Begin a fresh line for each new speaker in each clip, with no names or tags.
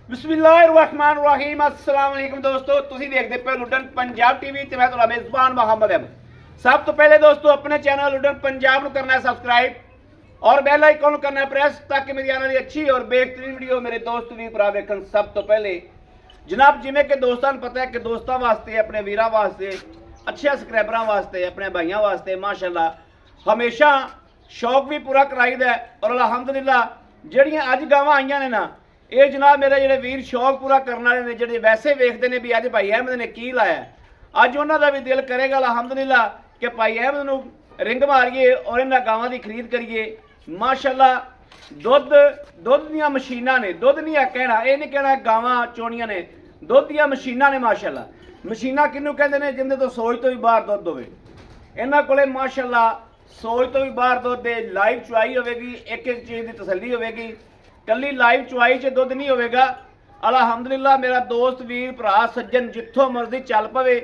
बिस्मिल्लाहिर्रहमानिर्रहीम अस्सलाम वालेकुम दोस्तों, तुसी देखते पे लुडन पंजाब टीवी ते मैं तुहाडा मेज़बान मोहम्मद अहमद। सब तो पहले दोस्तों अपने चैनल लुडन पंजाब को करना है सब्सक्राइब और बेल आइकन करना है प्रेस ताकि मेरी आने वाली अच्छी और बेहतरीन वीडियो मेरे दोस्त भी भरा वेखन। सब तो पहले जनाब जिमें कि दोस्तों पता है कि दोस्तों वास्ते अपने वीरां वास्ते अच्छे सबसक्राइबरां वास्ते अपने भाइयों वास्ते माशाअल्लाह हमेशा शौक भी पूरा कराईदा है और अलहमदुलिल्लाह ਜਿਹੜੀਆਂ ਅੱਜ ਗਾਵਾਂ ਆਈਆਂ ਨੇ ਨਾ ਇਹ ਜਨਾਬ ਮੇਰੇ ਜਿਹੜੇ ਵੀਰ ਸ਼ੌਕ ਪੂਰਾ ਕਰਨ ਵਾਲੇ ਨੇ ਜਿਹੜੇ ਵੈਸੇ ਵੇਖਦੇ ਨੇ ਵੀ ਅੱਜ ਭਾਈ ਅਹਿਮਦ ਨੇ ਕੀ ਲਾਇਆ ਅੱਜ ਉਹਨਾਂ ਦਾ ਵੀ ਦਿਲ ਕਰੇਗਾ ਅਲਹਮਦੁਲਿਲਾ ਕਿ ਭਾਈ ਅਹਿਮਦ ਨੂੰ ਰਿੰਗ ਮਾਰੀਏ ਔਰ ਇਹਨਾਂ ਗਾਵਾਂ ਦੀ ਖਰੀਦ ਕਰੀਏ। ਮਾਸ਼ਾਅੱਲਾ ਦੁੱਧ ਦੀਆਂ ਮਸ਼ੀਨਾਂ ਨੇ, ਦੁੱਧ ਨਹੀਂ ਆ ਕਹਿਣਾ, ਇਹ ਨਹੀਂ ਕਹਿਣਾ ਗਾਵਾਂ ਚੋਣੀਆਂ ਨੇ, ਦੁੱਧ ਦੀਆਂ ਮਸ਼ੀਨਾਂ ਨੇ। ਮਾਸ਼ਾਅੱਲਾ ਮਸ਼ੀਨਾਂ ਕਿਹਨੂੰ ਕਹਿੰਦੇ ਨੇ? ਜਿੰਦੇ ਤੋਂ ਸੋਚ ਤੋਂ ਵੀ ਬਾਹਰ ਦੁੱਧ ਹੋਵੇ। ਇਹਨਾਂ ਕੋਲੇ ਮਾਸ਼ਾਅੱਲਾ सोच तो भी बाहर दुध दे लाइव चुआई होगी, एक एक चीज़ की तसली होगी, कली लाइव चुआई च दुध नहीं होगा। अलहमदुलिल्लाह मेरा दोस्त वीर भरा सज्जन जिथों मर्जी चल पवे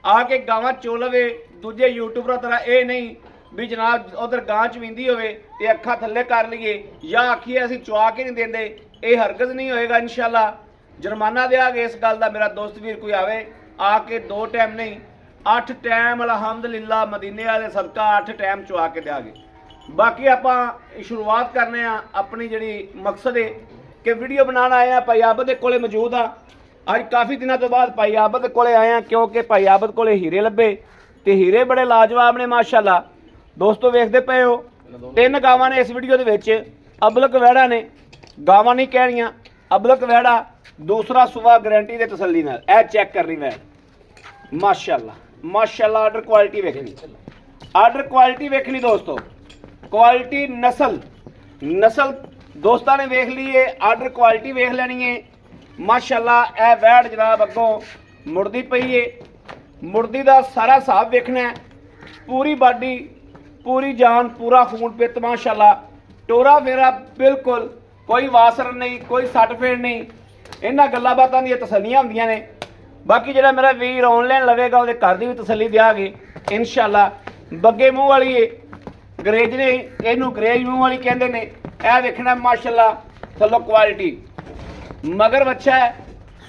आके गावां चो लवे। दूजे यूट्यूबर तरह ये नहीं भी जनाब उधर गां च वींदी होवे ते अखा थल्ले कर लीए या आखिए असीं चुआ के नहीं देंदे, ये हरकत नहीं होएगा। इंशाअल्लाह जुर्माना देंगे इस गल का। मेरा दोस्त वीर कोई आवे आके 2 टाइम नहीं 8 टाइम अलहमदुलिल्लाह मदीने वाले सदका 8 टाइम चुआ के देंगे। बाकी आप शुरुआत करने अपनी जी मकसद है कि वीडियो बनाना आए हैं भाई आबद के कोले मौजूद हाँ। अज काफ़ी दिनों तो बाद भाई आबद के कोले आए हैं क्योंकि भाई आबद कोले हीरे लभे तो हीरे बड़े लाजवाब ने माशाअल्लाह। दोस्तों वेखते पे हो 3 गावां ने इस वीडियो के अबलक वैड़ा ने, गावां नहीं कहनियाँ अबलक वैड़ा, दूसरा सुबह गारंटी के तसली नाल ए चेक करनी वैड़ माशाअल्लाह माशाअल्लाह। आर्डर क्वालिटी वेखनी, आर्डर क्वालिटी वेखनी दोस्तों, क्वालिटी नस्ल दोस्तों ने वेख ली है, आर्डर क्वालिटी वेख लेनी है माशाअल्लाह। ए वैड़ जनाब अगों मुड़दी पई है, मुड़दी का सारा हिसाब वेखना है, पूरी बाडी पूरी जान पूरा खून पित माशाअल्लाह। टोरा फेरा बिल्कुल कोई वासर नहीं, कोई सट फेड़ नहीं, इन्हां गल्लां बातां दी तसल्लियां हुंदियां ने। बाकी जो मेरा वीर ऑनलाइन लवेगा वो घर की भी तसली देंगे इंशाअल्लाह। बग्गे मूँह वाली है अंग्रेज ने इनू अंग्रेज मूँह वाली कहते हैं। यह देखना माशाअल्लाह थलो क्वालिटी मगर बच्चा है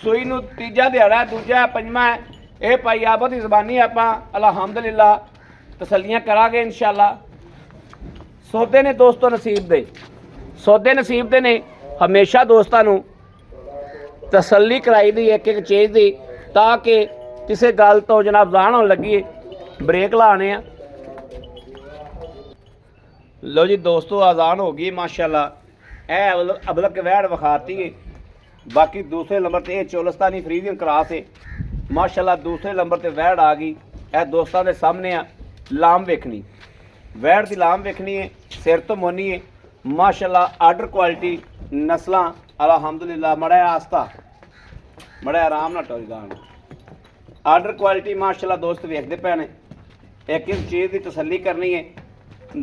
सूई नू तीजा दिहाड़ा है, दूजा है, पंजवा है। ये भाई आबद की जबानी आप अलहमदुलिल्लाह तसलियाँ करांगे इंशाअल्लाह। सौदे ने दोस्तों नसीब दे, सौदे नसीब दे ने हमेशा दोस्तों तसली कराई दी एक एक चीज़ की ताकि किसी गल तो जनाब जान होने लगी ब्रेक लाने। लो जी दोस्तों आज़ान हो गई माशाअल्लाह। ए अबलक वैड़ विखाती है। बाकी दूसरे नंबर पर यह चोलस्तानी फ्रीजियन क्रॉस है माशाअल्लाह। दूसरे नंबर पर वैड़ आ गई। ए दोस्तों के सामने आ लाम वेखनी, वैड़ की लाम वेखनी है, सिर तो मोनी है माशाअल्लाह। आर्डर क्वालिटी नस्लां अलहमदुलिल्लाह। मड़ा आस्था मड़ा आराम ना टोरी गान। आर्डर क्वालिटी माशाअल्लाह दोस्त वेखते पे ने, एक एक चीज़ की तसली करनी है।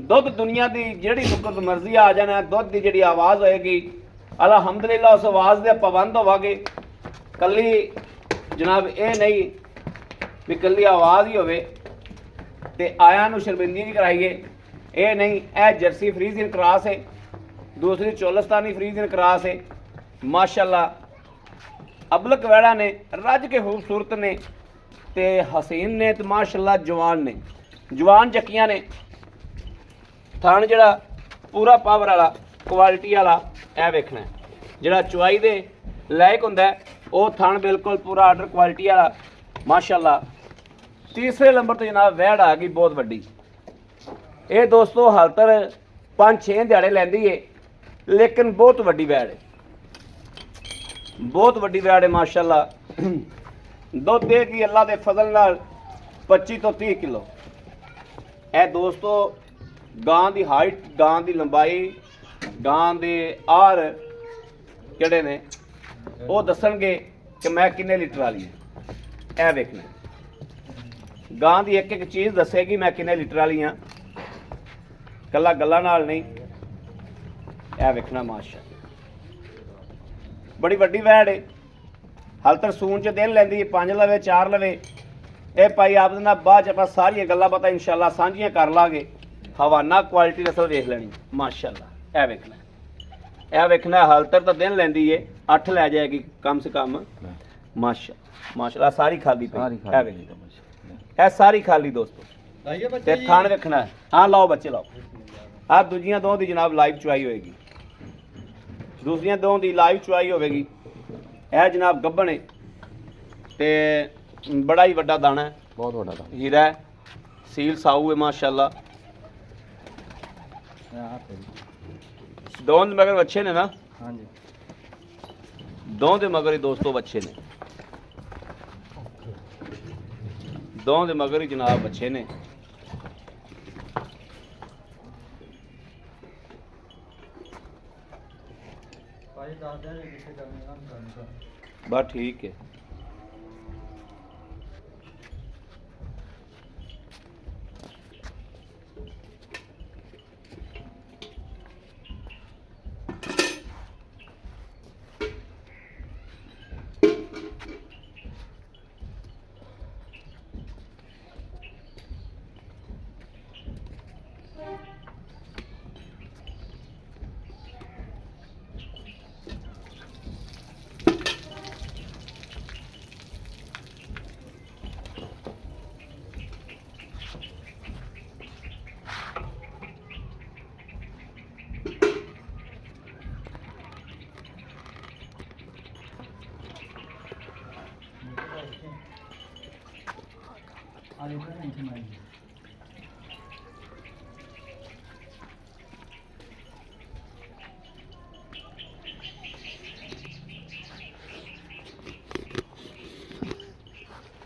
दुध दुनिया की जिहड़ी वक्त मर्जी आ जाना, दुध की जिहड़ी आवाज़ होएगी अलहमदुलिल्लाह उस आवाज़ के पाबंद होवांगे। कली जनाब ये नहीं भी कली आवाज़ ही होवे ते आया नूं शर्मिंदगी नहीं कराइए, ये नहीं। यह जर्सी फ्रीजियन क्रॉस है, दूसरी चोलस्तानी फ्रीजियन क्रॉस है माशाअल्लाह। अबलक वैड़ा ने रज के खूबसूरत ने ते हसीन ने तो माशाअल्लाह जवान ने, जवान जक्कियां ने। थान जड़ा पूरा पावर वाला क्वालिटी वाला यह वेखना है, जड़ा चुआई दे लायक हुंदा है वो थान बिल्कुल पूरा आर्डर क्वालिटी वाला माशाअल्लाह। तीसरे नंबर तो जनाब वैड़ आ गई बहुत वड्डी। ये दोस्तों हाल तक 5-6 दिहाड़े लैंदी है लेकिन बहुत वड्डी वैड़ है, बहुत वड्डी वैड़ है माशाअल्लाह। दुध देगी अल्लाह के फजल नाल 25 तो 30 किलो। ए दोस्तों गां की हाइट, गां की लंबाई, गां के आर किहड़े ने वो दसणगे कि मैं किन्ने लीटर वाली है। ए वेखना गां की एक एक चीज़ दसेगी मैं किन्ने लीटर वाली हाँ, कला गल्लां नाल नहीं। ए वेखना माशाअल्लाह बड़ी वड्डी वैड़ है। हाल तक सून च दिन लैंदी 5 लवे 4 लवे। ये भाई आप बाद आप सारिया गल्लां पता इंशाअल्लाह सांझियां कर लांगे। हवाना क्वालिटी नस्ल वेख लेनी माशाअल्लाह। ए वेखना ਇਹ ਵੇਖਣਾ ਹਾਲਤਰ ਤਾਂ ਦਿਨ ਲੈਂਦੀ ਏ 8 ਲੈ ਜਾਏਗੀ ਕਮ ਸੇ ਕਮ ਮਾਸ਼ਾਅੱਲਾ ਸਾਰੀ ਖਾਲੀ ਪਈ ਇਹ ਵੇਖ ਇਹ ਸਾਰੀ ਖਾਲੀ ਦੋਸਤੋ ਤੇ ਥਾਣ ਵੇਖਣਾ ਹਾਂ ਲਾਓ ਬੱਚੇ ਲਾਓ ਆ ਦੂਜੀਆਂ ਦੋ ਦੀ ਜਨਾਬ ਲਾਈਵ ਚੁਆਈ ਹੋਏਗੀ ਦੂਸਰੀਆਂ ਦੋ ਦੀ ਲਾਈਵ ਚੁਆਈ ਹੋਵੇਗੀ ਇਹ ਜਨਾਬ ਗੱਭਣ ਤੇ ਬੜਾ ਹੀ ਵੱਡਾ ਦਾਣਾ ਹੈ
ਬਹੁਤ ਵੱਡਾ ਦਾਣਾ
ਹੀਰਾ ਹੈ ਸੀਲ ਸਾਊ ਹੈ ਮਾਸ਼ਾਅੱਲਾ दोनों ਦੇ ਮਗਰ ਬੱਚੇ ਨੇ ਨਾ
ਹਾਂਜੀ
ਦੋਵਾਂ ਦੇ ਮਗਰ ਹੀ ਦੋਸਤੋ ਬੱਚੇ ਨੇ ਦੋਵਾਂ ਦੇ ਮਗਰ ਹੀ ਜਨਾਬ ਬੱਚੇ ਨੇ
ਭਾਈ ਦੱਸ ਦੇ ਕਿੱਥੇ ਕਰਨੀ
ਬਸ ਠੀਕ ਹੈ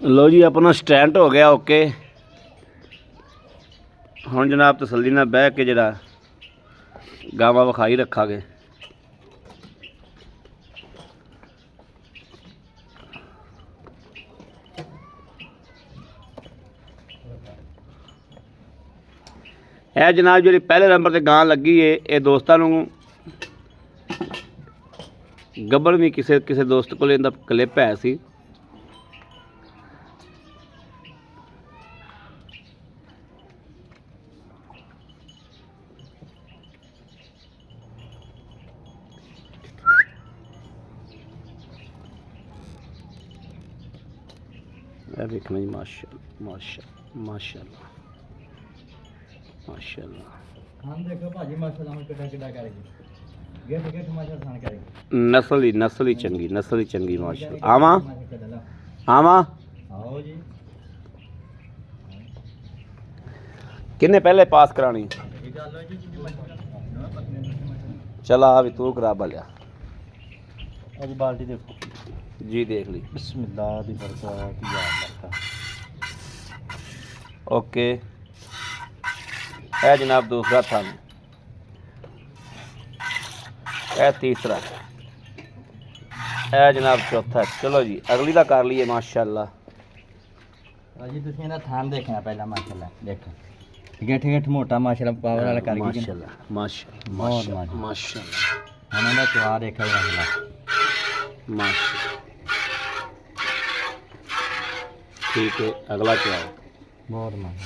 लो जी अपना स्टैंड हो गया ओके हुण जनाब तसल्ली नाल बह के जरा गावां विखाई रखांगे ਇਹ जनाब जी पहले नंबर ते गां लगी है ये दोस्तां नूं गब्बड़ भी किसी दोस्त कोल इहदा क्लिप है सी देखना जी माशाअल्लाह माशाअल्लाह माशाअल्लाह माशाअल्लाह
खान देखो भाजी माशाअल्लाह कितना कितना करेगी गेट गेट माशा खान करेगी
नस्ल ही चंगी माशाअल्लाह आवा आवा
आओ जी
किन्ने पहले पास करानी चला अभी तू करा भलिया
अब बाल्टी देखो
जी देख ली
बिस्मिल्लाह दी बरकत या अल्लाह
ओके है जनाब दूसरा थान है तीसरा है जनाब चौथा चलो जी अगली का कर लीए माशाअल्लाह
भाजी तुसीं इहदा थान देखना पहला माशाअल्लाह देखो गेठ गेठ मोटा माशाअल्लाह पावर वाला कर गई
माशाअल्लाह माशाअल्लाह माशाअल्लाह
हम इहदा चवा देखा माशाअल्लाह
माशाअल्लाह ठीक है अगला क्या है
बहुत महंगा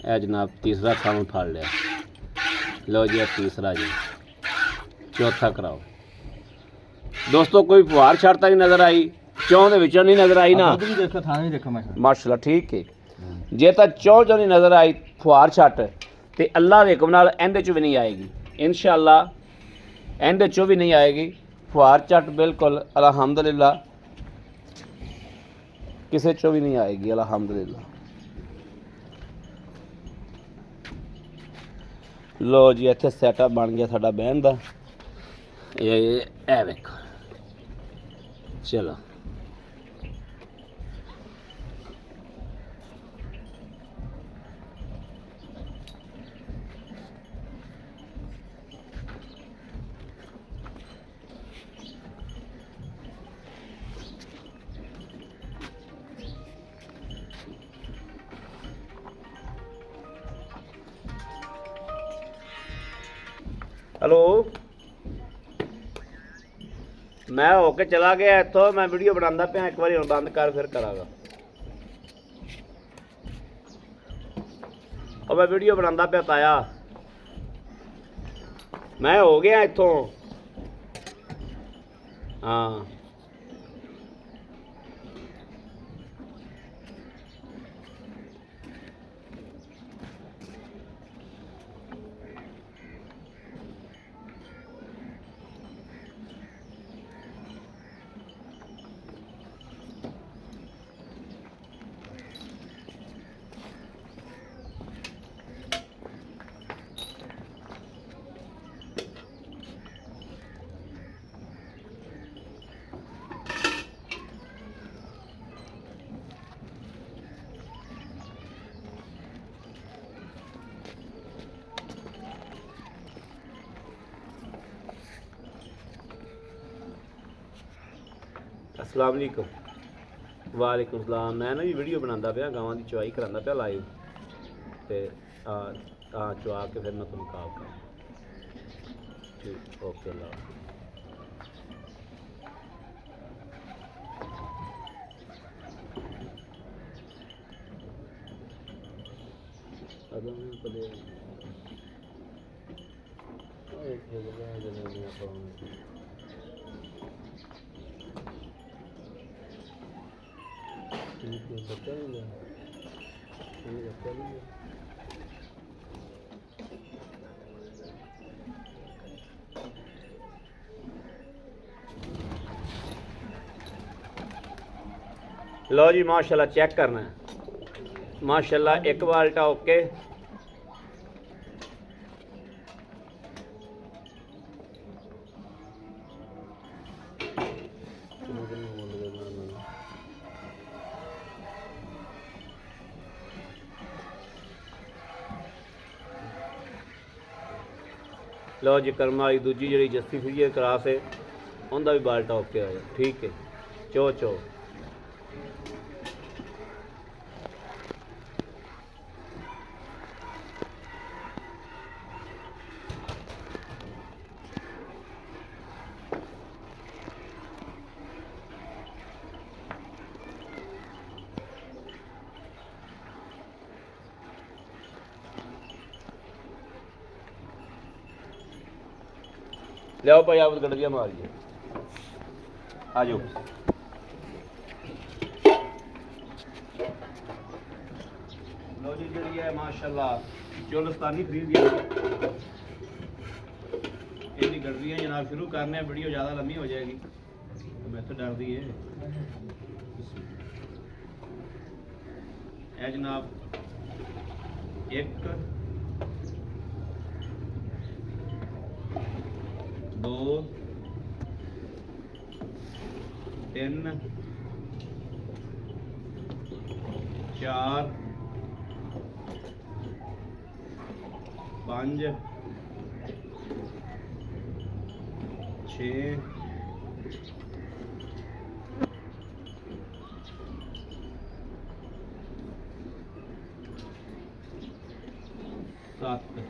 है जनाब तीसरा थान फाड़ लिया लो जी तीसरा जी चौथा कराओ दोस्तों कोई फुहार छड़ता नहीं नजर आई चौं दे विचों नहीं नजर आई ना
भी देखो थान भी देखो
माशाअल्लाह ठीक है जे तो चौं चों नहीं नजर आई फुहार छट ते अल्लाह दे हुक्म नाल एंदे चों भी नहीं आएगी इंशाअल्लाह एंदे चों भी नहीं आएगी फुहार झट बिल्कुल अलहमदुलिल्लाह किसी चो भी नहीं आएगी अलहमदुलिल्लाह लो जी इत्थे सैटअप बन गया साडा बहन दा ये देखो चलो हेलो मैं होके चला गया इतों मैं वीडियो बनाता पाया एक बार बंद कर फिर करागा ਉਹ ਮੈਂ ਵੀਡੀਓ ਬਣਾਉਂਦਾ ਪਿਆ ਤਾਇਆ, ਮੈਂ ਹੋ ਗਿਆ ਇੱਥੋਂ। ਹਾਂ अस्सलाम वालेकुम। वालेकुम सलाम। मैं ना जी वीडियो बनाता पाया, गावां की चवाई करांदा पाया लाइव, ते चवा के फिर मैं तुम कॉल कर। ठीक, ओके ला। लो जी माशाल्लाह चेक करना है, माशाल्लाह एक बाल्टा ओके। लो जी कर्म वाली दूजी जी जस्सी फिजियर क्रास है, उनका भी बाल्टा ओके होया। ठीक है, चो चो लियाओ भाई, आप गड़बिया मारिए, आ जाओ। लो जी जी है माशाल्लाह चोलस्तानी खरीद लिया। इतनी गड़बियाँ जनाब शुरू करने, वीडियो ज़्यादा लंबी हो जाएगी तो मैं तो डर दी है। जनाब एक 2 3 4 5 6 7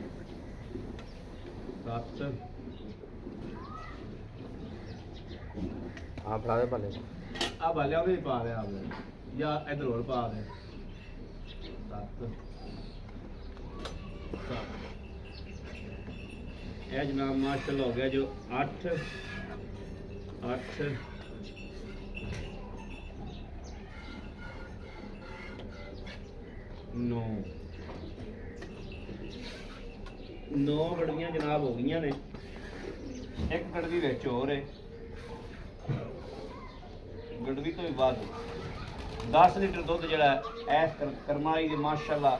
आप फड़ा दे पाले, आप वाले भी पा रहे आप या इधर और पा रहे। 7 यह जनाब माशाल्लाह हो गया जो 8 9 गड़वियाँ जनाब हो गई ने। एक गड़वी विच होर है, गड़वी तो भी बाद 10 लीटर दुध जड़ा ऐस करमाई दी माशाल्लाह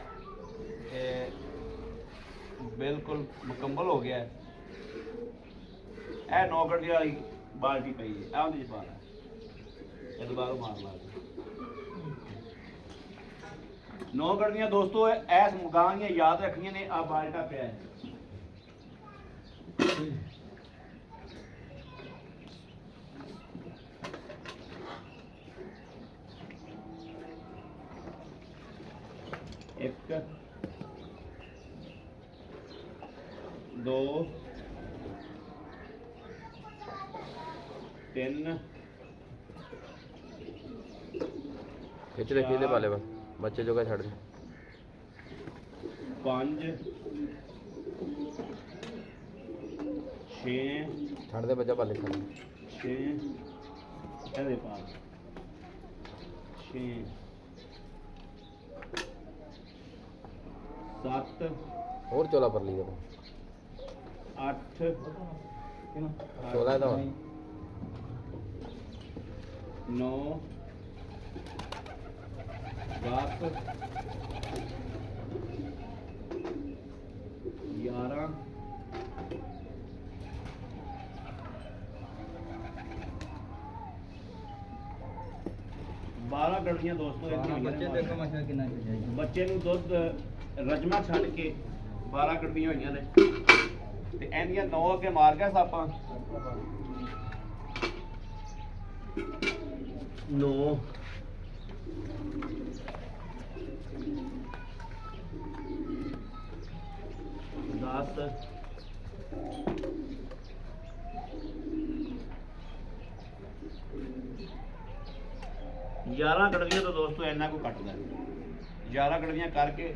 बिल्कुल मुकम्मल हो गया है। ए 9 गड़वी वाली बाल्टी पई है, आ उहदे च पा लै, ये दोबारा मार ला। 9 गड़वियाँ दोस्तों ऐस गां दियां याद रखनियां ने। आ बाल्टा पिया है, एक 2 3
खिच ले पाले बच्चे जो का छड़ दे।
5 6
ਛੱਡ ਦੇ ਬੱਚਾ ਪਾਲੇ ਖਾ
6 ਇਹਦੇ ਪਾਸ 6 7
ਹੋਰ ਚੋਲਾ ਪਰ ਲਈ
8
ਚੋਲਾ ਦਾ
9 10 11 12 ਗੜੀਆਂ ਦੋਸਤੋ ਇਹਦੀਆਂ
ਬੱਚੇ ਦੇਖੋ ਮਾਸ਼ਾ ਕਿੰਨਾ ਚਾਹੀਦਾ ਜੀ
ਬੱਚੇ ਨੂੰ ਦੁੱਧ ਰਜਮਾ ਛੱਡ ਕੇ 12 ਗੜੀਆਂ ਹੋਈਆਂ ਨੇ ਤੇ ਇਹਦੀਆਂ 9 ਅੱਗੇ ਮਾਰ ਗਿਆ ਸਾਪਾਂ 9 10 11 ਗੜਵੀਆਂ ਤਾਂ ਦੋਸਤੋ ਇੰਨਾ ਕੋ ਕੱਟਦਾ 11 ਗੜਵੀਆਂ ਕਰਕੇ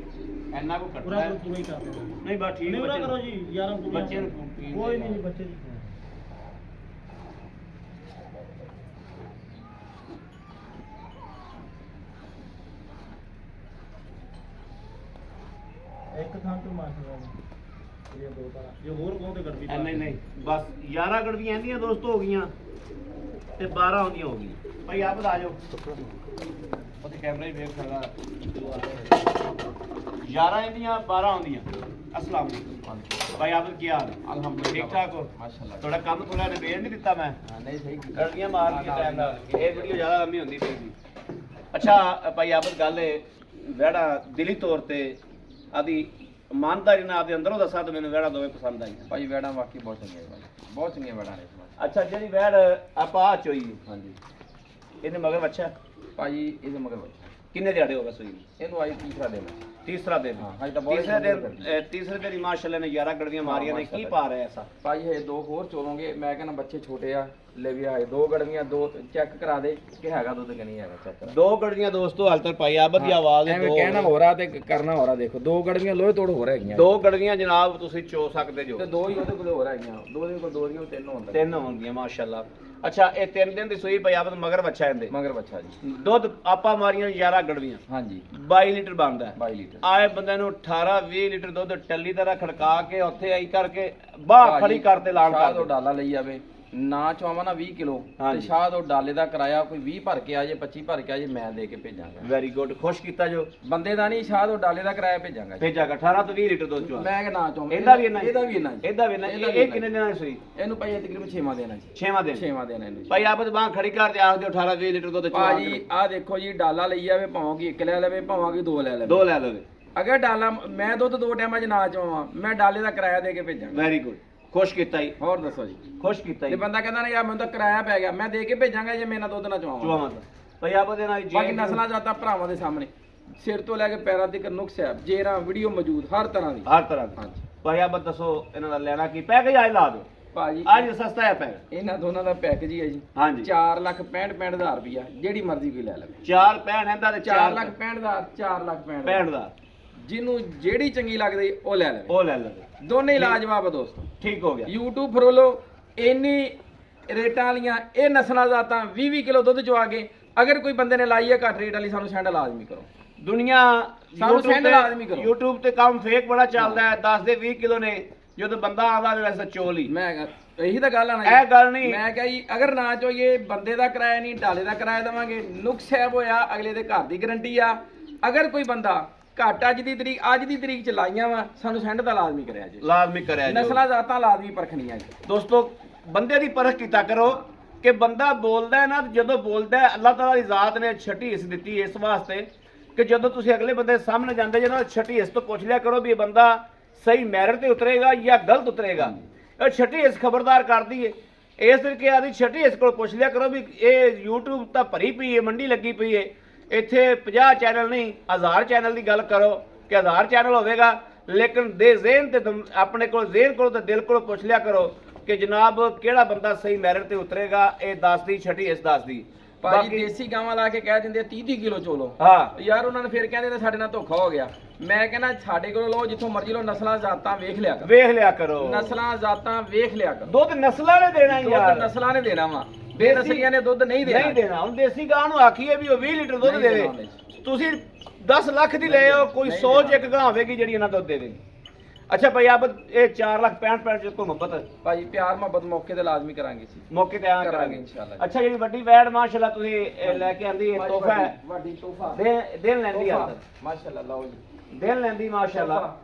ਇੰਨਾ ਕੋ ਕੱਟਦਾ ਹੈ।
ਪੂਰਾ ਹੀ ਕਰ ਦਿਓ
ਨਹੀਂ ਬਸ ਠੀਕ
ਨਹੀਂ
ਬੱਚੇ
ਕਰੋ ਜੀ 11 ਪੂਰੀਆਂ
ਬੱਚੇ ਨੂੰ ਪੀਣ
ਕੋਈ
ਦੇ
ਨਹੀਂ ਬੱਚੇ ਦੀ ਇੱਕ ਥਾਂ ਤੋਂ ਮਾਰਦਾ ਇਹ ਦੋ ਤਾਂ ਇਹ ਹੋਰ ਕੌਣ ਤੇ ਗੜਵੀ
ਨਹੀਂ ਨਹੀਂ ਬਸ 11 ਗੜਵੀਆਂ ਇਹਦੀਆਂ ਦੋਸਤੋ ਹੋ ਗਈਆਂ ਤੇ 12 ਆਉਂਦੀਆਂ ਹੋ ਗਈਆਂ ਭਾਈ ਆਪ ਆ ਜਾਓ ਉੱਥੇ ਕੈਮਰਾ ਹੀ ਵੇਖ ਸਕਦਾ 11 ਇਹਦੀਆਂ 12 ਆਉਂਦੀਆਂ ਅਸਲਾਮ ਅਲੈਕੁਮ ਭਾਈ ਆਪ ਕੀ ਹਾਲ ਅਲਹਮਦੁਲਿਲਾ ਠੀਕ ਠਾਕ ਹੋ
ਮਾਸ਼ਾਅੱਲਾ
ਤੁਹਾਡਾ ਕੰਮ ਥੋੜਾ ਨਿਬੇੜ ਨਹੀਂ ਦਿੱਤਾ ਮੈਂ
ਹਾਂ ਨਹੀਂ ਸਹੀ
ਗੜਵੀਆਂ ਮਾਰ ਕੇ ਟਾਈਮ ਨਾਲ ਇਹ ਵੀਡੀਓ ਜ਼ਿਆਦਾ ਲੰਮੀ ਹੁੰਦੀ ਪਈ ਸੀ ਅੱਛਾ ਭਾਈ ਆਪ ਗੱਲ ਹੈ ਵਿਹੜਾ ਦਿਲੀ ਤੌਰ ਤੇ ਆਦੀ ਇਮਾਨਦਾਰੀ ਨਾਲ ਆਪਦੇ ਅੰਦਰੋਂ ਦੱਸਾਂ ਤਾਂ ਮੈਨੂੰ ਵਿਹੜਾ ਦੋਵੇਂ ਪਸੰਦ ਆਈਆਂ
ਭਾਈ ਵੈੜਾਂ ਵਾਕਈ ਬਹੁਤ ਚੰਗੀਆਂ ਭਾਈ ਬਹੁਤ ਚੰਗੀਆਂ ਵੈੜਾਂ ਨੇ ਇਸ ਵਾਰ
ਅੱਛਾ ਜਿਹੜੀ ਵੈੜ ਆਪਾਂ ਆ ਚੋਈ
ਹਾਂਜੀ
ਇਹਦੇ ਮਗਰ ਬੱਚਾ
ਭਾਈ ਇਹਦੇ ਮਗਰ ਬੱਚਾ
ਕਿੰਨੇ ਦਿਹਾੜੇ ਹੋ ਗਏ ਸੂਈ ਨੂੰ?
ਇਹਨੂੰ ਆਈ ਤੀਸਰਾ ਦੇਣਾ
ਤੀਸਰਾ ਦਿਨ
ਹਾਂ, ਹਜੇ ਤਾਂ ਬਹੁਤ
ਤੀਸਰੇ ਦਿਨ
ਵਧੀਆ
ਤੀਸਰੇ ਦਿਨ ਮਾਸ਼ਾਅੱਲਾ ਨੇ 11 ਗੜਵੀਆਂ ਮਾਰੀਆਂ ਨੇ ਕੀ ਪਾ ਰਿਹਾ ਐਸਾ
ਭਾਈ ਇਹ ਦੋ ਹੋਰ ਚੋਲੋਗੇ ਮੈਂ ਕਹਿੰਦਾ ਬੱਚੇ ਛੋਟੇ ਆ ਲੈ ਵੀ ਆਏ ਦੋ ਗੜਵੀਆਂ ਦੋ ਚੈੱਕ ਕਰਾ ਦੇ ਕਿ ਹੈਗਾ ਦੁੱਧ ਕਿ ਨਹੀਂ ਹੈਗਾ ਚੈੱਕ ਕਰਾ
ਦੋ ਗੜਵੀਆਂ ਦੋਸਤੋ ਹਾਲ ਤੱਕ ਪਾਈ ਆ ਵਧੀਆ ਆਵਾਜ਼
ਐਵੇਂ ਕਹਿਣਾ ਹੋ ਰਹਾ ਤੇ ਕਰਨਾ ਹੋ ਰਹਾ ਦੇਖੋ ਦੋ ਗੜਵੀਆਂ ਲੋਹੇ ਤੋੜ ਹੋ ਹੈਗੀਆਂ
ਦੋ ਗੜਵੀਆਂ ਜਨਾਬ ਤੁਸੀਂ ਚੋ ਸਕਦੇ ਜੋ
ਤੇ ਦੋ ਹੀ ਉਹਦੇ ਕੋਲ ਹੋ ਹੈਗੀਆਂ ਦੋ ਦੇ ਕੋਲ ਦੋ ਦੀਆਂ ਤਿੰਨ ਹੁੰਦਾ
ਤਿੰਨ ਹੋਣਗੀਆਂ ਮਾਸ਼ਾਅੱਲਾ ਅੱਛਾ ਇਹ 3 ਦਿਨ ਦੀ ਸੂਈ ਪਈ ਆਪ ਮਗਰ ਬੱਚਾ ਇਹਦੇ
ਮਗਰ ਬੱਚਾ ਜੀ
ਦੁੱਧ ਆਪਾਂ ਮਾਰੀਆਂ 11 ਗੜਵੀਆਂ
ਹਾਂਜੀ
22 ਲੀਟਰ ਬਣਦਾ
22 ਲੀਟਰ
ਆਏ ਬੰਦੇ ਨੂੰ 18 20 ਲੀਟਰ ਦੁੱਧ ਟੱਲੀ ਤਰ੍ਹਾਂ ਖੜਕਾ ਕੇ ਉੱਥੇ ਆਈ ਕਰਕੇ ਬਾਹ ਖੜੀ ਕਰਤੇ ਲਾਣ
ਸ਼ਾਹ
ਕਰ
ਤੋਂ ਡਾਲਾ ਲਈ ਜਾਵੇ ਨਾ ਚਵਾਵਾਂ ਨਾ 20 ਕਿਲੋ ਤੇ
ਹਾਂਜੀ।
ਸ਼ਾਹ ਤੋਂ ਡਾਲੇ ਦਾ ਕਿਰਾਇਆ ਕੋਈ 20 ਭਰ ਕੇ ਆ ਜੇ 25 ਭਰ ਕੇ ਆ ਜੇ ਮੈਂ ਦੇ ਕੇ ਭੇਜਾਂਗਾ
ਵੈਰੀ ਗੁੱਡ ਖੁਸ਼ ਕੀਤਾ ਜੋ
ਬੰਦੇ ਦਾ ਨਹੀਂ ਸ਼ਾਹ ਤੋਂ ਡਾਲੇ ਦਾ ਕਿਰਾਇਆ ਭੇਜਾਂਗਾ ਜੀ।
ਭੇਜਾਗਾ 18 ਤੋਂ 20 ਲੀਟਰ ਦੁੱਧ ਚਵਾ
ਮੈਂ ਕਿ ਨਾ ਚਾਹੁੰ
ਇਹਦਾ ਵੀ ਇੰਨਾ ਹੀ?
ਇਹਦਾ ਵੀ ਇੰਨਾ ਜੀ
ਇਹਦਾ ਵੀ ਨਾ
ਇਹਦਾ ਵੀ
ਇਹ ਕਿੰਨੇ ਦਿਨਾਂ ਦੀ ਸੂਈ
ਇਹਨੂੰ ਭਾਈ ਤਕਰੀਬਨ 6ਵਾਂ ਦੇਣਾ ਜੀ
6ਵਾਂ ਦਿਨ
6ਵਾਂ ਦੇਣਾ ਇਹਨੂੰ ਜੀ।
ਭਾਈ ਆਪ ਬਾਹ ਖੜੀ ਕਰ ਤੇ ਆਖ ਦਿਓ 18 20 ਲੀਟਰ ਦੁੱਧ ਚਵਾ
ਭਾਜੀ ਆਹ ਦੇਖੋ ਜੀ ਡਾਲਾ ਲਈ ਜਾਵੇ ਭਾਵੇਂ ਕਿ ਇੱਕ ਲੈ ਲਵੇ ਭਾਵੇਂ ਕਿ ਦੋ ਲੈ ਲਵੇ
ਦੋ ਲੈ ਲਵੇ
ਅਗਰ ਡਾਲਾ ਮੈਂ ਦੁੱਧ ਦੋ ਟਾਈਮਾਂ 'ਚ ਨਾ ਚਵਾਵਾਂ ਮੈਂ ਡਾਲੇ ਦਾ ਕਿਰਾਇਆ ਦੇ ਕੇ ਭੇਜਾਂਗਾ
ਵੈਰੀ ਗੁੱਡ ਖੁਸ਼ ਕੀਤਾ ਜੀ
ਹੋਰ ਦੱਸੋ ਜੀ
ਖੁਸ਼ ਕੀਤਾ
ਤੇ
ਜੀ
ਬੰਦਾ ਕਹਿੰਦਾ ਨਾ ਯਾਰ ਮੈਨੂੰ ਤਾਂ ਕਿਰਾਇਆ ਪੈ ਗਿਆ ਮੈਂ ਦੇ ਕੇ ਭੇਜਾਂਗਾ ਜੇ ਮੇਰਾ ਦੁੱਧ ਨਾ ਚਵਾਵਾਂ
ਚਵਾਵਾਂ ਦਾ ਭਾਈ ਆਪ ਦੇ ਨਾਲ
ਬਾਕੀ ਨਸਲਾਂ ਜਾਤਾਂ ਭਰਾਵਾਂ ਦੇ ਸਾਹਮਣੇ ਸਿਰ ਤੋਂ ਲੈ ਕੇ ਪੈਰਾਂ ਤੱਕ ਨੁਕਸ ਹੈ ਜੇਰਾਂ ਵੀਡੀਓ ਮੌਜੂਦ ਹਰ ਤਰ੍ਹਾਂ ਦੀ
ਹਰ ਤਰ੍ਹਾਂ ਦੀ
ਹਾਂਜੀ
ਭਾਈ ਆਪ ਦੱਸੋ ਇਹਨਾਂ ਦਾ ਲੈਣਾ ਕੀ ਪੈ ਗਿਆ ਆਜ ਲਾ ਦਿਓ
ਭਾਜੀ
ਅੱਜ ਸਸਤਾ ਹੈ ਪੈ
ਇਹਨਾਂ ਦੋਨਾਂ ਦਾ ਪੈਕੇਜ ਹੀ ਹੈ ਜੀ
ਹਾਂਜੀ
4,65,000 ਰੁਪਇਆ ਜਿਹੜੀ ਮਰਜ਼ੀ ਕੋਈ ਲੈ ਲਵੇ
4 ਪੈਣ ਇਹਦਾ ਤੇ
4,65,000 4,65,000
ਪੈਣ ਦਾ
ਜਿਹਨੂੰ ਜਿਹੜੀ ਚੰਗੀ ਲੱਗਦੀ ਉਹ ਲੈ ਲਵੇ
ਉਹ ਲੈ ਲਵੇ
ਦੋਨੇ ਹੀ ਲਾਜਵਾਬ ਆ ਦੋਸਤੋ
ਠੀਕ ਹੋ ਗਿਆ
YouTube ਫਰੋਲੋ ਇੰਨੀ ਰੇਟਾਂ ਵਾਲੀਆਂ ਇਹ ਨਸਲਾਂ ਜ਼ਾਤਾਂ 20 ਕਿਲੋ ਦੁੱਧ ਚਵਾ ਕੇ ਅਗਰ ਕੋਈ ਬੰਦੇ ਨੇ ਲਾਈ ਹੈ ਘੱਟ ਰੇਟ ਵਾਲੀ ਸਾਨੂੰ ਸੈਂਡ ਲਾਜ਼ਮੀ ਕਰੋ
ਦੁਨੀਆ
ਸਾਨੂੰ
YouTube
send
ਤੇ-
ਲਾਜ਼ਮੀ ਕਰੋ।
YouTube ਤੇ ਕੰਮ ਫੇਕ ਬੜਾ ਚੱਲਦਾ ਹੈ 10 ਦੇ 20 ਕਿਲੋ ਨੇ ਜਦੋਂ ਬੰਦਾ ਆਉਂਦਾ ਤੇ ਵੈਸੇ ਚੋਲ ਹੀ
ਮੈਂ ਇਹੀ ਤਾਂ ਗੱਲ ਆ ਨਾ ਜੀ।
ਇਹ ਗੱਲ ਨਹੀਂ
ਮੈਂ ਕਿਹਾ ਜੀ ਅਗਰ ਨਾ ਚੋਈਏ ਬੰਦੇ ਦਾ ਕਿਰਾਇਆ ਨਹੀਂ ਡਾਲੇ ਦਾ ਕਿਰਾਇਆ ਦੇਵਾਂਗੇ ਨੁਕਸ ਹੈ ਹੋਇਆ ਅਗਲੇ ਦੇ ਘਰ ਦੀ ਗਾਰੰਟੀ ਆ ਅਗਰ ਕੋਈ ਬੰਦਾ ਘੱਟ ਅੱਜ ਦੀ ਤਰੀਕ ਚ ਲਾਈਆਂ ਵਾ ਸਾਨੂੰ ਸੈਂਡ ਤਾਂ ਲਾਜ਼ਮੀ ਕਰਿਆ ਜੀ
ਲਾਜ਼ਮੀ ਕਰਿਆ ਜੀ
ਨਸਲਾਂ ਜ਼ਾਤਾਂ ਲਾਜ਼ਮੀ ਪਰਖਣੀਆਂ ਜੀ
ਦੋਸਤੋ ਬੰਦੇ ਦੀ ਪਰਖ ਕੀਤਾ ਕਰੋ ਕਿ ਬੰਦਾ ਬੋਲਦਾ ਹੈ ਨਾ ਜਦੋਂ ਬੋਲਦਾ ਹੈ ਅੱਲਾਹ ਤਾਲਾ ਦੀ ਜ਼ਾਤ ਨੇ ਛੱਟੀ ਹਿੱਸ ਦਿੱਤੀ ਇਸ ਵਾਸਤੇ ਕਿ ਜਦੋਂ ਤੁਸੀਂ ਅਗਲੇ ਬੰਦੇ ਸਾਹਮਣੇ ਜਾਂਦੇ ਜੇ ਨਾ ਛੱਟੀ ਹਿੱਸ ਤੋਂ ਪੁੱਛ ਲਿਆ ਕਰੋ ਵੀ ਇਹ ਬੰਦਾ ਸਹੀ ਮੈਰਿਟ ਤੇ ਉਤਰੇਗਾ ਜਾਂ ਗਲਤ ਉਤਰੇਗਾ ਇਹ ਛੱਟੀ ਹਿੱਸ ਖਬਰਦਾਰ ਕਰਦੀ ਏ ਇਸ ਤਰੀਕੇ ਆਦੀ ਛੱਟੀ ਹਿੱਸ ਕੋਲ ਪੁੱਛ ਲਿਆ ਕਰੋ ਵੀ ਇਹ YouTube ਤਾਂ ਭਰੀ ਪਈ ਏ ਮੰਡੀ ਲੱਗੀ ਪਈ ਏ ਇੱਥੇ 50 ਚੈਨਲ ਨਹੀਂ 1000 ਚੈਨਲ ਦੀ ਗੱਲ ਕਰੋ ਕਿ 1000 ਚੈਨਲ ਹੋਵੇਗਾ ਲੇਕਿਨ ਦੇ ਜ਼ੇਨ ਤੇ ਆਪਣੇ ਕੋਲ ਜ਼ੇਨ ਕੋਲ ਤੇ ਦਿਲ ਕੋਲ ਪੁੱਛ ਲਿਆ ਕਰੋ ਕਿ ਜਨਾਬ ਕਿਹੜਾ ਬੰਦਾ ਸਹੀ ਮੈਰਿਟ ਤੇ ਉਤਰੇਗਾ ਇਹ ਦੱਸਦੀ ਛੱਟੀ ਹਿੱਸ ਦੱਸਦੀ
ਭਾਜੀ ਦੇਸੀ ਗਾਵਾਂ ਲਾ ਕੇ ਕਹਿ ਦਿੰਦੇ 30 ਕਿਲੋ ਚੋਲੋ
ਹਾਂ
ਯਾਰ ਉਹਨਾਂ ਨੇ ਫਿਰ ਕਹਿੰਦੇ ਤੇ ਸਾਡੇ ਨਾਲ ਧੋਖਾ ਹੋ ਗਿਆ ਮੈਂ ਕਹਿੰਦਾ ਸਾਡੇ ਕੋਲੋਂ ਲਓ ਜਿੱਥੋਂ ਮਰਜ਼ੀ ਲਓ, ਨਸਲਾਂ ਜ਼ਾਤਾਂ ਵੇਖ ਲਿਆ ਕਰੋ,
ਵੇਖ ਲਿਆ ਕਰੋ।
ਨਸਲਾਂ ਜ਼ਾਤਾਂ ਵੇਖ ਲਿਆ ਕਰੋ।
ਦੁੱਧ ਨਸਲਾਂ ਨੇ ਦੇਣਾ
ਦੁੱਧ
ਯਾਰ,
ਨਸਲਾਂ ਨੇ ਦੇਣਾ ਵਾ, ਬੇਨਸਲੀਆਂ ਨੇ ਦੁੱਧ ਨਹੀਂ ਦੇਣਾ।
ਨਹੀਂ ਦੇਣਾ। ਹੁਣ ਦੇਸੀ ਗਾਂ ਨੂੰ ਆਖੀਏ ਵੀ ਉਹ 20 ਲੀਟਰ ਦੁੱਧ
ਨਹੀਂ
ਦੇਵੇ,
ਦੇਣਾ ਉਹਨੇ।
ਤੁਸੀਂ 10 ਲੱਖ ਦੀ ਲੈ ਆਓ, ਕੋਈ
ਨਹੀਂ
100 ਚ
ਦੇਣਾ।
ਇੱਕ ਗਾਂ ਹੋਵੇਗੀ ਜਿਹੜੀ ਇਹਨਾਂ ਦੁੱਧ ਦੇਵੇਗੀ। ਅੱਛਾ ਭਾਈ ਆਪ ਇਹ 4,65,000 ਚ ਕੋਈ ਮੁਹੱਬਤ
ਭਾਈ ਪਿਆਰ ਮੁਹੱਬਤ ਮੌਕੇ ਤੇ ਲਾਜ਼ਮੀ ਕਰਾਂਗੇ ਜੀ,
ਮੌਕੇ ਤੇ ਆ
ਕਰਾਂਗੇ
ਕਰਾਂਗੇ
ਇਨਸ਼ਾਅੱਲਾ।
ਅੱਛਾ ਜਿਹੜੀ ਵੱਡੀ ਵੈੜ ਮਾਸ਼ਾਅੱਲਾ ਤੁਸੀਂ ਇਹ ਲੈ ਕੇ ਆਂਦੀ ਇਹ ਤੋਹਫਾ ਹੈ,
ਵੱਡੀ ਤੋਹਫਾ
ਦਿਨ ਲੈਂਦੀ ਆ,
ਮਾਸ਼ਾਅੱਲਾ। ਲਓ ਜੀ
ਦਿਨ ਲੈਂਦੀ ਮਾਸ਼ਾਅੱਲਾ।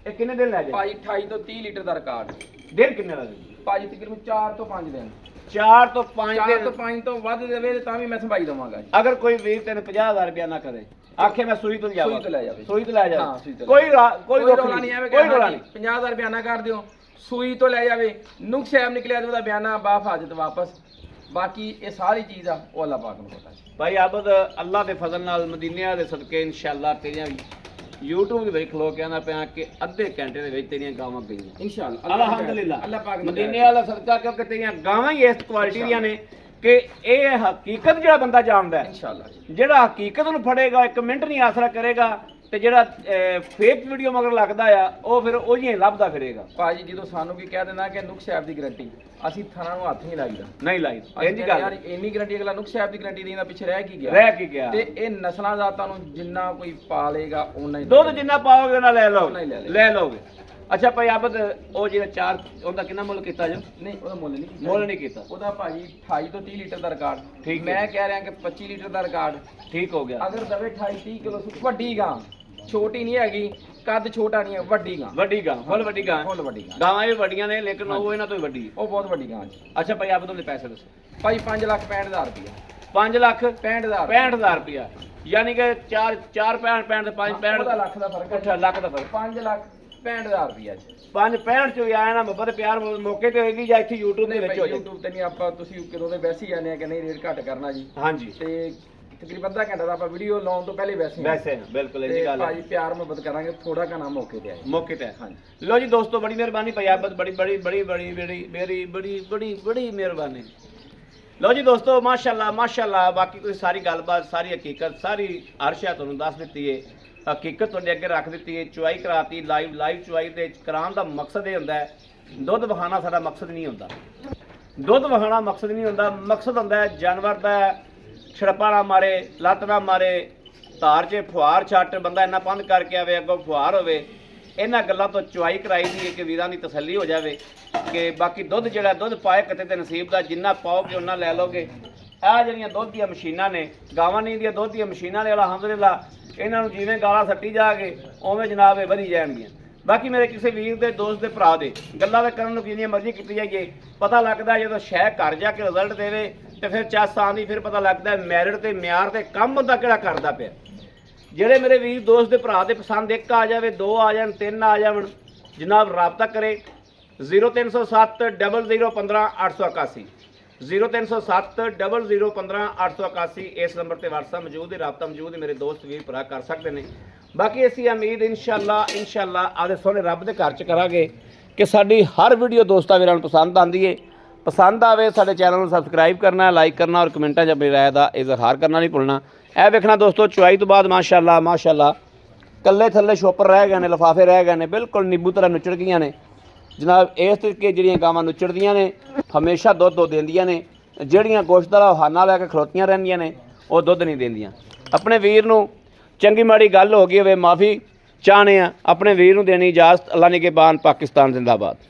ਇਹ ਕਿੰਨੇ ਦਿਨ ਲੈ ਜਾਏ
ਭਾਈ 28 ਤੋਂ 30 ਲੀਟਰ ਦਾ ਰਿਕਾਰਡ।
ਦਿਨ ਕਿੰਨੇ ਲੱਗਦੇ?
ਭਾਜੀ ਤਕਰੀਬਨ 4 ਤੋਂ 5 ਦਿਨ,
4 ਤੋਂ 5
4 ਤੋਂ
ਦਿਨ।
5 ਤੋਂ ਵੱਧ ਦੇਵੇ ਤਾਂ ਵੀ ਮੈਂ ਸੰਭਾਈ ਦਵਾਂਗਾ ਜੀ।
ਅਗਰ ਕੋਈ ਵੀਰ ਤੈਨੂੰ 50,000 ਰੁਪਇਆ ਨਾ ਕਰੇ, ਆਖੇ ਮੈਂ ਸੂਈ ਤੋਂ ਲਿਆਵਾਂ,
ਸੂਈ ਤੋਂ ਲੈ ਜਾਵੇ।
ਸੂਈ ਤੋਂ ਲੈ
ਹਾਂ,
ਜਾਵੇ,
ਸੂਈ ਤੋਂ
ਕੋਈ
ਕੋਈ
ਦੁੱਖ
ਰੌਲਾ ਨਹੀਂ ਐਵੇਂ
ਕੋਈ ਰੌਲਾ ਨਹੀਂ।
50,000 ਬਿਆਨਾ ਕਰ ਦਿਓ, ਸੂਈ ਤੋਂ ਲੈ ਜਾਵੇ, ਨੁਕਸ ਸਾਹਿਬ ਨਿਕਲਿਆ ਤੇ ਉਹਦਾ ਬਿਆਨਾ ਬਾਫਾਜ਼ਤ ਵਾਪਸ। ਬਾਕੀ ਇਹ ਸਾਰੀ ਚੀਜ਼ ਆ ਉਹ ਅੱਲਾਹ ਪਾਕ ਨੂੰ ਪਤਾ ਹੈ।
ਭਾਈ ਆਬਦ ਅੱਲਾਹ ਦੇ ਫਜ਼ਲ ਨਾਲ ਮਦੀਨੇ ਦੇ ਸਦਕੇ ਇਨਸ਼ਾਅੱਲਾ ਤੇਰੀਆਂ YouTube ਦੇ ਵਿੱਚ ਖਲੋ ਕੇ ਆਣਾ ਪਿਆ ਕਿ ਅੱਧੇ ਘੰਟੇ ਦੇ ਵਿੱਚ ਤੇਰੀਆਂ ਗਾਵਾਂ ਗਈਆਂ
ਇਨਸ਼ਾਅੱਲਾ
ਅਲਹਮਦੁਲਿਲਾ।
ਅੱਲਾਹ ਪਾਕ ਨੇ
ਮਦੀਨੇ ਵਾਲਾ ਸਦਕਾ, ਕਿਉਂਕਿ ਤੇਰੀਆਂ ਗਾਵਾਂ ਹੀ ਇਸ ਕੁਆਲਿਟੀ ਦੀਆਂ ਨੇ ਕਿ ਇਹ ਹਕੀਕਤ ਜਿਹੜਾ ਬੰਦਾ ਜਾਣਦਾ ਹੈ,
ਇਨਸ਼ਾਅੱਲਾ
ਜਿਹੜਾ ਹਕੀਕਤ ਨੂੰ ਫੜੇਗਾ, ਇੱਕ ਮਿੰਟ ਨਹੀਂ ਆਸਰਾ ਕਰੇਗਾ, ਤੇ ਜਿਹੜਾ ਫੇਕ ਵੀਡੀਓ ਮਗਰ ਲੱਗਦਾ ਆ ਉਹ ਫਿਰ ਉਹ ਜਿਹੀਆਂ ਲੱਭਦਾ ਫਿਰੇਗਾ।
ਭਾਜੀ ਜਦੋਂ ਸਾਨੂੰ ਕੀ ਕਹਿ ਦਿੰਦਾ ਕਿ ਨੁਕਸ ਸਾਹਿਬ ਦੀ ਗਾਰੰਟੀ, ਅਸੀਂ ਥਾਣਾ ਨੂੰ ਹੱਥ ਨਹੀਂ ਲਾਈਦਾ।
ਨਹੀਂ ਲਾਈ
ਅਸੀਂ
ਇੰਜ
ਕਹਿੰਦੇ
ਗੱਲ
ਯਾਰ ਇੰਨੀ ਗਾਰੰਟੀ, ਅਗਲਾ ਨੁਕਸ ਸਾਹਿਬ ਦੀ ਗਾਰੰਟੀ ਦੇਣਾ ਪਿੱਛੇ ਰਹਿ ਕੀ ਗਿਆ,
ਰਹਿ ਕੀ ਗਿਆ।
ਤੇ ਇਹ ਨਸਲਾਂ ਜ਼ਾਤਾਂ ਨੂੰ ਜਿੰਨਾ ਕੋਈ ਪਾਲੇਗਾ ਉਹਨਾਂ ਹੀ
ਦੁੱਧ ਜਿੰਨਾ ਪਾਓਗੇ ਉਹਨਾਂ ਲੈ ਲਓ,
ਉਹਨਾਂ ਹੀ ਲੈ ਲਓ।
ਲੈ ਲਓਗੇ। ਅੱਛਾ ਭਾਈ ਆਬਦ ਉਹ ਜਿਹੜਾ 4 ਉਹਦਾ ਕਿੰਨਾ ਮੁੱਲ ਕੀਤਾ ਜੋ?
ਨਹੀਂ ਉਹਦਾ ਮੁੱਲ ਨਹੀਂ ਕੀਤਾ।
ਮੁੱਲ ਨਹੀਂ ਕੀਤਾ।
ਉਹਦਾ ਭਾਜੀ 28 ਤੋਂ 30 ਲੀਟਰ ਦਾ ਰਿਕਾਰਡ।
ਠੀਕ ਹੈ।
ਮੈਂ ਕਹਿ ਰਿਹਾ ਕਿ 25 ਲੀਟਰ ਦਾ ਰਿਕਾਰਡ।
ਠੀਕ ਹੋ ਗਿਆ।
ਅਗਰ ਦਵੇ 28 30 ਕਿਲੋ ਵੱਡੀ ਗਾਂ, ਛੋਟੀ ਨਹੀਂ ਹੈਗੀ, ਕੱਦ ਛੋਟਾ ਨਹੀਂ ਹੈ, ਵੱਡੀ ਗਾਂ,
ਵੱਡੀ ਗਾਂ, ਫੁੱਲ ਵੱਡੀ ਗਾਂ।
ਫੁੱਲ ਵੱਡੀ ਗਾਂ।
ਗਾਵਾਂ ਇਹ ਵੱਡੀਆਂ ਨੇ ਲੇਕਿਨ ਉਹ ਇਹਨਾਂ ਤੋਂ ਹੀ ਵੱਡੀ ਹੈ।
ਉਹ ਬਹੁਤ ਵੱਡੀ ਗਾਂ ਜੀ।
ਅੱਛਾ ਭਾਈ ਆਬਦ ਦੇ ਪੈਸੇ ਦੱਸੋ।
ਭਾਈ 5,65,000 ਰੁਪਇਆ।
5 ਲੱਖ
65,000
65,000 ਰੁਪਇਆ, ਯਾਨੀ ਕਿ 4 65 ਤੇ 5
ਉਹਦਾ
65
ਲੱਖ ਦਾ ਫਰਕ ਹੈ।
8 ਲੱਖ ਦਾ ਫਰਕ।
5,65,000 ਰੁਪਇਆ ਜੀ।
5 65 ਚ ਵੀ ਆਇਆ ਨਾ ਮੁਹੱਬਤ ਪਿਆਰ ਮੌਕੇ ਤੇ ਹੋਏਗੀ ਜਾਂ ਇੱਥੇ YouTube ਦੇ ਵਿੱਚ ਹੋ ਜਾਏ।
YouTube ਤੇ ਨਹੀਂ, ਆਪਾਂ ਤੁਸੀਂ ਕਿਦੋਂ ਦੇ ਵੈਸੇ ਹੀ ਜਾਂਦੇ ਆ ਕਿ ਨਹੀਂ ਰੇਟ ਘੱਟ ਕਰਨਾ ਜੀ।
ਹਾਂਜੀ
ਤੇ ਤਕਰੀਬਨ ਅੱਧਾ ਘੰਟਾ ਦਾ ਆਪਾਂ ਵੀਡੀਓ ਲਾਉਣ ਤੋਂ ਪਹਿਲੇ ਵੈਸੇ ਹੀ
ਵੈਸੇ ਬਿਲਕੁਲ ਇਹ
ਤੇ
ਗੱਲ ਹੈ।
ਭਾਜੀ ਪਿਆਰ ਮੁਹੱਬਤ ਕਰਾਂਗੇ, ਥੋੜਾ ਕਾ ਨਾ ਮੌਕੇ ਤੇ ਆਏ।
ਮੌਕੇ ਤੇ
ਹਾਂਜੀ।
ਲੋ ਜੀ ਦੋਸਤੋ ਬੜੀ ਮਿਹਰਬਾਨੀ ਭਾਈ ਆਬਦ, ਬੜੀ ਬੜੀ ਬੜੀ ਬੜੀ ਬੜੀ ਮੇਰੀ ਬੜੀ ਬੜੀ ਬੜੀ ਮਿਹਰਬਾਨੀ। ਲੋ ਜੀ ਦੋਸਤੋ ਮਾਸ਼ਾਅੱਲਾ ਮਾਸ਼ਾਅੱਲਾ, ਬਾਕੀ ਕੋਈ ਸਾਰੀ ਗੱਲਬਾਤ, ਸਾਰੀ ਹਕੀਕਤ, ਸਾਰੀ ਅਰਸ਼ਾ ਤੁਹਾਨੂੰ ਦੱਸ ਦਿੱਤੀ ਹੈ, ਹਕੀਕਤ ਤੁਹਾਡੇ ਅੱਗੇ ਰੱਖ ਦਿੱਤੀ ਹੈ, ਚੁਆਈ ਕਰਾਤੀ ਲਾਈਵ ਚੁਆਈ ਦੇ ਕਰਾਉਣ ਦਾ ਮਕਸਦ ਇਹ ਹੁੰਦਾ ਹੈ, ਦੁੱਧ ਵਹਾਣਾ ਸਾਡਾ ਮਕਸਦ ਨਹੀਂ ਹੁੰਦਾ, ਦੁੱਧ ਵਹਾਣਾ ਮਕਸਦ ਨਹੀਂ ਹੁੰਦਾ, ਮਕਸਦ ਹੁੰਦਾ ਹੈ ਜਾਨਵਰ ਦਾ ਛੜਪਾ ਨਾ ਮਾਰੇ, ਲੱਤ ਨਾ ਮਾਰੇ, ਧਾਰ 'ਚ ਫੁਹਾਰ ਛੱਟ ਬੰਦਾ ਇੰਨਾ ਬੰਦ ਕਰਕੇ ਆਵੇ, ਅੱਗੋਂ ਫੁਹਾਰ ਹੋਵੇ। ਇਹਨਾਂ ਗੱਲਾਂ ਤੋਂ ਚੁਆਈ ਕਰਾਈ ਦੀ ਹੈ ਕਿ ਵੀਰਾਂ ਦੀ ਤਸੱਲੀ ਹੋ ਜਾਵੇ ਕਿ ਬਾਕੀ ਦੁੱਧ ਜਿਹੜਾ ਦੁੱਧ ਪਾਏ ਕਿਤੇ ਤੇ ਨਸੀਬ ਦਾ, ਜਿੰਨਾ ਪਾਓਗੇ ਉਹਨਾਂ ਲੈ ਲਓਗੇ। ਆਹ ਜਿਹੜੀਆਂ ਦੁੱਧ ਦੀਆਂ ਮਸ਼ੀਨਾਂ ਨੇ, ਗਾਵਾਂ ਨਹੀਂ ਦੀਆਂ ਦੁੱਧ ਦੀਆਂ ਮਸ਼ੀਨਾਂ ਨੇ, ਅਲਹਮਦੁਲਿਲਾ ਇਹਨਾਂ ਨੂੰ ਜਿਵੇਂ ਗਾਲਾਂ ਸੱਟੀ ਜਾਗੇ ਉਵੇਂ ਜਨਾਬ ਇਹ ਵਧੀ ਜਾਣਗੀਆਂ। ਬਾਕੀ ਮੇਰੇ ਕਿਸੇ ਵੀਰ ਦੇ ਦੋਸਤ ਦੇ ਭਰਾ ਦੇ ਗੱਲਾਂ ਦੇ ਕਰਨ ਨੂੰ ਜਿੰਨੀਆਂ ਮਰਜ਼ੀ ਕੀਤੀ ਜਾਈਏ, ਪਤਾ ਲੱਗਦਾ ਜਦੋਂ ਸ਼ੈ ਘਰ ਜਾ ਕੇ ਰਿਜ਼ਲਟ ਦੇਵੇ ਤੇ ਫਿਰ ਚੱਸ ਆਉਂਦੀ, ਫਿਰ ਪਤਾ ਲੱਗਦਾ ਮੈਰਿਟ ਤੇ ਮਿਆਰ ਤੇ ਕੰਮ ਬੰਦਾ ਕਿਹੜਾ ਕਰਦਾ ਪਿਆ। ਜਿਹੜੇ ਮੇਰੇ ਵੀਰ ਦੋਸਤ ਦੇ ਭਰਾ ਦੇ ਪਸੰਦ ਇੱਕ ਆ ਜਾਵੇ, 2 ਆ ਜਾਣ, 3 ਆ ਜਾਣ, ਜਨਾਬ ਰਾਬਤਾ ਕਰੇ 0307 00 15 881 0307 00 15 881। ਇਸ ਨੰਬਰ ਤੇ WhatsApp ਮੌਜੂਦ ਹੈ, ਰਾਬਤਾ ਮੌਜੂਦ ਹੈ, ਮੇਰੇ ਦੋਸਤ ਵੀਰ ਭਰਾ ਕਰ ਸਕਦੇ ਨੇ। ਬਾਕੀ ਅਸੀਂ ਉਮੀਦ ਇਨਸ਼ਾਅੱਲਾ ਆਦੇ ਸੋਹਣੇ ਰੱਬ ਦੇ ਘਰ ਚ ਕਰਾਂਗੇ ਕਿ ਸਾਡੀ ਹਰ ਵੀਡੀਓ ਦੋਸਤਾਂ ਵੀਰਾਂ ਨੂੰ ਪਸੰਦ ਆਉਂਦੀ ਹੈ। ਪਸੰਦ ਆਵੇ ਸਾਡੇ ਚੈਨਲ ਨੂੰ ਸਬਸਕ੍ਰਾਈਬ ਕਰਨਾ, ਲਾਈਕ ਕਰਨਾ ਔਰ ਕਮੈਂਟਾਂ 'ਚ ਆਪਣੀ ਰਾਏ ਦਾ ਇਜ਼ਹਾਰ ਕਰਨਾ ਨਹੀਂ ਭੁੱਲਣਾ। ਇਹ ਵੇਖਣਾ ਦੋਸਤੋ ਚੁਆਈ ਤੋਂ ਬਾਅਦ ਮਾਸ਼ਾਅੱਲਾ ਕੱਲੇ ਥੱਲੇ ਛੋਪਰ ਰਹਿ ਗਏ ਨੇ, ਲਿਫਾਫੇ ਰਹਿ ਗਏ ਨੇ, ਬਿਲਕੁਲ ਨਿੰਬੂ ਤਰ੍ਹਾਂ ਨੁੱਚੜ ਗਈਆਂ ਨੇ ਜਨਾਬ। ਇਸ ਤਰੀਕੇ ਜਿਹੜੀਆਂ ਗਾਵਾਂ ਨੁੱਚੜਦੀਆਂ ਨੇ ਹਮੇਸ਼ਾ ਦੁੱਧ ਦਿੰਦੀਆਂ ਨੇ, ਜਿਹੜੀਆਂ ਗੋਸ਼ਤ ਵਾਲਾ ਬਹਾਨਾ ਲੈ ਕੇ ਖਲੋਤੀਆਂ ਰਹਿੰਦੀਆਂ ਨੇ ਉਹ ਦੁੱਧ ਨਹੀਂ ਦਿੰਦੀਆਂ। ਆਪਣੇ ਵੀਰ ਨੂੰ ਚੰਗੀ ਮਾੜੀ ਗੱਲ ਹੋ ਗਈ ਹੋਵੇ ਮਾਫੀ ਚਾਹਣੇ ਆ, ਆਪਣੇ ਵੀਰ ਨੂੰ ਦੇਣੀ ਇਜਾਜ਼ਤ। ਅੱਲਾ ਨਿਗਹਿਬਾਨ, ਪਾਕਿਸਤਾਨ ਜ਼ਿੰਦਾਬਾਦ।